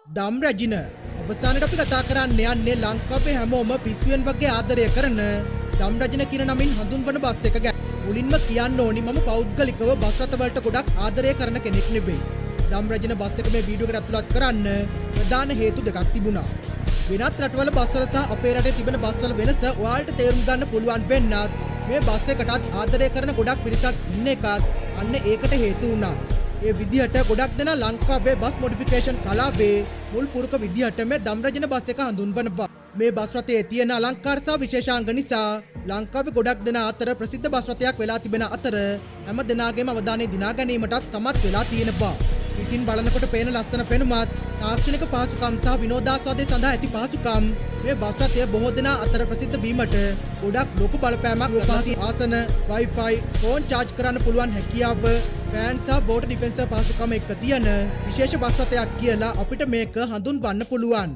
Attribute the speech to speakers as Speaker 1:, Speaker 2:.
Speaker 1: දම් රැජින අවසානට අපි කතා කරන්න යන්නේ ලංකාවේ හැමෝම පිස්සුවෙන් වගේ ආදරය කරන දම් රැජින කියන නමින් හඳුන්වන බස් එක ගැන. මුලින්ම කියන්න ඕනි මම පෞද්ගලිකව බස් රථ වලට ගොඩක් ආදරය කරන කෙනෙක් නෙවෙයි. දම් රැජින බස් එක මේ වීඩියෝ එකට ඇතුළත් කරන්න ප්‍රධාන හේතු දෙකක් තිබුණා. වෙනත් රටවල බස් වල සහ අපේ රටේ තිබෙන බස් වල වෙනස ඔයාලට තේරුම් ගන්න පුළුවන් වෙන්නත් මේ බස් එකටත් ආදරය කරන ගොඩක් පිරිසක් ඉන්න එකත් අන්න ඒකට හේතු වුණා. ඒ විදිහට ගොඩක් දෙනා ලංකාවේ බස් මොඩිෆිකේෂන් කලාවේ මුල් පුරුක විදිහට මේ දම් රැජින බස් එක හඳුන්වනවා. මේ බස් රථයේ තියෙන අලංකාර සහ විශේෂාංග නිසා ලංකාවේ ගොඩක් දෙනා අතර ප්‍රසිද්ධ බස් රථයක් වෙලා තිබෙන අතර හැම දෙනාගේම අවධානය දිනා ගැනීමටත් සමත් වෙලා තියෙනවා. ඉතින් බලනකොට පේන ලස්සන පෙනුමත් තාක්ෂණික පහසුකම් සහ විනෝදාස්වාදය සඳහා ඇති පහසුකම් මේ බස් රථය බොහෝ දෙනා අතර ප්‍රසිද්ධ වීමට ගොඩක් ලොකු බලපෑමක් උපාසි ආසන Wi-Fi ෆෝන් charge කරන්න පුළුවන් හැකියාව ෆෑන් සහ වෝටර් ඩිෆෙන්සර් පහසුකම් එක්ක තියෙන විශේෂ බස් රථයක් කියලා අපිට මේක හඳුන්වන්න පුළුවන්.